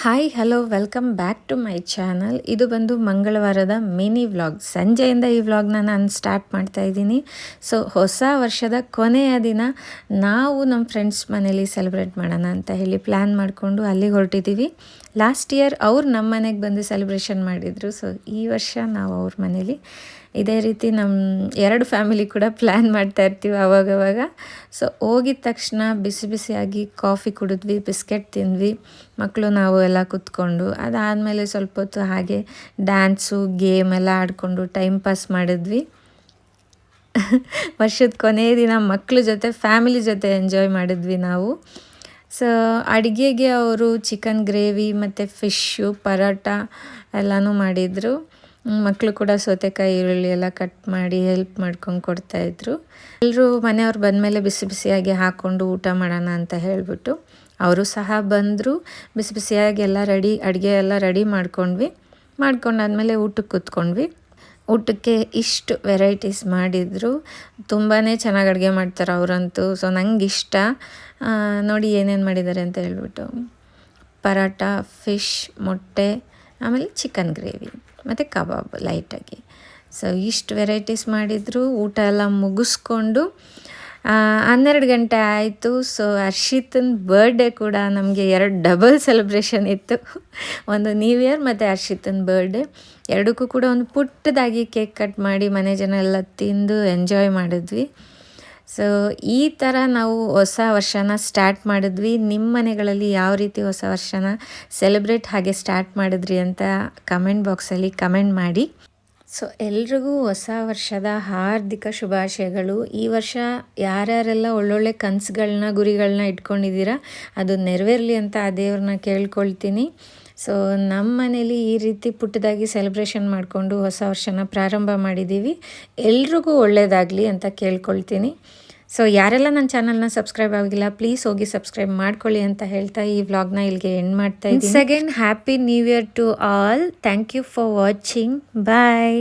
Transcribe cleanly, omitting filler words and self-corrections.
Hi hello welcome back to my channel. ಇದು ಬಂದು ಮಂಗಳವಾರದ mini vlog. ಸಂಜೆಯಿಂದ ಈ ವ್ಲಾಗ್ನ ನಾನು ಸ್ಟಾರ್ಟ್ ಮಾಡ್ತಾ ಇದ್ದೀನಿ. ಸೊ ಹೊಸ ವರ್ಷದ ಕೊನೆಯ ದಿನ ನಾವು ನಮ್ಮ ಫ್ರೆಂಡ್ಸ್ ಮನೇಲಿ ಸೆಲೆಬ್ರೇಟ್ ಮಾಡೋಣ ಅಂತ ಹೇಳಿ ಪ್ಲ್ಯಾನ್ ಮಾಡಿಕೊಂಡು ಅಲ್ಲಿಗೆ ಹೊರಟಿದ್ದೀವಿ. ಲಾಸ್ಟ್ ಇಯರ್ ಅವ್ರು ನಮ್ಮ ಮನೆಗೆ ಬಂದು ಸೆಲೆಬ್ರೇಷನ್ ಮಾಡಿದರು. ಸೊ ಈ ವರ್ಷ ನಾವು ಅವ್ರ ಮನೇಲಿ ಇದೇ ರೀತಿ ನಮ್ಮ 2 ಫ್ಯಾಮಿಲಿ ಕೂಡ ಪ್ಲ್ಯಾನ್ ಮಾಡ್ತಾ ಇರ್ತೀವಿ ಆವಾಗವಾಗ. ಸೊ ಹೋಗಿದ ತಕ್ಷಣ ಬಿಸಿ ಬಿಸಿಯಾಗಿ ಕಾಫಿ ಕುಡಿದ್ವಿ, ಬಿಸ್ಕೆಟ್ ತಿಂದ್ವಿ, ಮಕ್ಕಳು ನಾವು ಎಲ್ಲ ಕೂತ್ಕೊಂಡು. ಅದಾದಮೇಲೆ ಸ್ವಲ್ಪ ಹೊತ್ತು ಹಾಗೆ ಡ್ಯಾನ್ಸು ಗೇಮ್ ಎಲ್ಲ ಆಡಿಕೊಂಡು ಟೈಮ್ ಪಾಸ್ ಮಾಡಿದ್ವಿ. ವರ್ಷದ ಕೊನೆಯ ದಿನ ಮಕ್ಕಳ ಜೊತೆ ಫ್ಯಾಮಿಲಿ ಜೊತೆ ಎಂಜಾಯ್ ಮಾಡಿದ್ವಿ ನಾವು. ಸೊ ಅಡುಗೆಗೆ ಅವರು ಚಿಕನ್ ಗ್ರೇವಿ ಮತ್ತು ಫಿಶ್ಶು ಪರೋಟ ಎಲ್ಲನೂ ಮಾಡಿದರು. ಮಕ್ಕಳು ಕೂಡ ಸೌತೆಕಾಯಿ ಈರುಳ್ಳಿ ಎಲ್ಲ ಕಟ್ ಮಾಡಿ ಹೆಲ್ಪ್ ಮಾಡ್ಕೊಂಡು ಕೊಡ್ತಾಯಿದ್ರು. ಎಲ್ಲರೂ ಮನೆಯವ್ರು ಬಂದಮೇಲೆ ಬಿಸಿ ಬಿಸಿಯಾಗಿ ಹಾಕ್ಕೊಂಡು ಊಟ ಮಾಡೋಣ ಅಂತ ಹೇಳಿಬಿಟ್ಟು ಅವರು ಸಹ ಬಂದರು. ಬಿಸಿ ಬಿಸಿಯಾಗಿ ಎಲ್ಲ ಅಡುಗೆ ಎಲ್ಲ ರೆಡಿ ಮಾಡ್ಕೊಂಡಾದ್ಮೇಲೆ ಊಟಕ್ಕೆ ಕೂತ್ಕೊಂಡ್ವಿ. ಊಟಕ್ಕೆ ಇಷ್ಟು ವೆರೈಟೀಸ್ ಮಾಡಿದರು. ತುಂಬಾ ಚೆನ್ನಾಗಿ ಅಡುಗೆ ಮಾಡ್ತಾರೆ ಅವರಂತೂ. ಸೊ ನಂಗೆ ಇಷ್ಟ. ನೋಡಿ ಏನೇನು ಮಾಡಿದ್ದಾರೆ ಅಂತ ಹೇಳ್ಬಿಟ್ಟು ಪರೋಟ, ಫಿಶ್, ಮೊಟ್ಟೆ, ಆಮೇಲೆ ಚಿಕನ್ ಗ್ರೇವಿ ಮತ್ತು ಕಬಾಬ್ ಲೈಟಾಗಿ. ಸೊ ಇಷ್ಟು ವೆರೈಟೀಸ್ ಮಾಡಿದರು. ಊಟ ಎಲ್ಲ ಮುಗಿಸ್ಕೊಂಡು 12 ಗಂಟೆ ಆಯಿತು. ಸೊ ಹರ್ಷಿತನ ಬರ್ಡೇ ಕೂಡ ನಮಗೆ 2 ಡಬಲ್ ಸೆಲೆಬ್ರೇಷನ್ ಇತ್ತು. ಒಂದು ನ್ಯೂ ಇಯರ್ ಮತ್ತು ಹರ್ಷಿತನ ಬರ್ಡೇ. ಎರಡಕ್ಕೂ ಕೂಡ ಒಂದು ಪುಟ್ಟದಾಗಿ ಕೇಕ್ ಕಟ್ ಮಾಡಿ ಮನೆ ಜನ ಎಲ್ಲ ತಿಂದು ಎಂಜಾಯ್ ಮಾಡಿದ್ವಿ. ಸೊ ಈ ಥರ ನಾವು ಹೊಸ ವರ್ಷನ ಸ್ಟಾರ್ಟ್ ಮಾಡಿದ್ವಿ. ನಿಮ್ಮ ಮನೆಗಳಲ್ಲಿ ಯಾವ ರೀತಿ ಹೊಸ ವರ್ಷನ ಸೆಲೆಬ್ರೇಟ್ ಹಾಗೆ ಸ್ಟಾರ್ಟ್ ಮಾಡಿದ್ರಿ ಅಂತ ಕಮೆಂಟ್ ಬಾಕ್ಸಲ್ಲಿ ಕಮೆಂಟ್ ಮಾಡಿ. ಸೊ ಎಲ್ರಿಗೂ ಹೊಸ ವರ್ಷದ ಹಾರ್ದಿಕ ಶುಭಾಶಯಗಳು. ಈ ವರ್ಷ ಯಾರ್ಯಾರೆಲ್ಲ ಒಳ್ಳೊಳ್ಳೆ ಕನಸುಗಳನ್ನ ಗುರಿಗಳನ್ನ ಇಟ್ಕೊಂಡಿದ್ದೀರಾ ಅದು ನೆರವೇರಲಿ ಅಂತ ಆ ದೇವ್ರನ್ನ ಕೇಳ್ಕೊಳ್ತೀನಿ. ಸೊ ನಮ್ಮ ಮನೇಲಿ ಈ ರೀತಿ ಪುಟ್ಟದಾಗಿ ಸೆಲೆಬ್ರೇಷನ್ ಮಾಡಿಕೊಂಡು ಹೊಸ ವರ್ಷನ ಪ್ರಾರಂಭ ಮಾಡಿದ್ದೀವಿ. ಎಲ್ರಿಗೂ ಒಳ್ಳೆಯದಾಗಲಿ ಅಂತ ಕೇಳ್ಕೊಳ್ತೀನಿ. ಸೊ ಯಾರೆಲ್ಲ ನನ್ನ ಚಾನಲ್ನ ಸಬ್ಸ್ಕ್ರೈಬ್ ಆಗಿಲ್ಲ ಪ್ಲೀಸ್ ಹೋಗಿ ಸಬ್ಸ್ಕ್ರೈಬ್ ಮಾಡ್ಕೊಳ್ಳಿ ಅಂತ ಹೇಳ್ತಾ ಈ ವ್ಲಾಗ್ನ ಇಲ್ಲಿಗೆ ಎಂಡ್ ಮಾಡ್ತಾ ಇದ್ದೀನಿ. Again happy new year to all. Thank you for watching. Bye.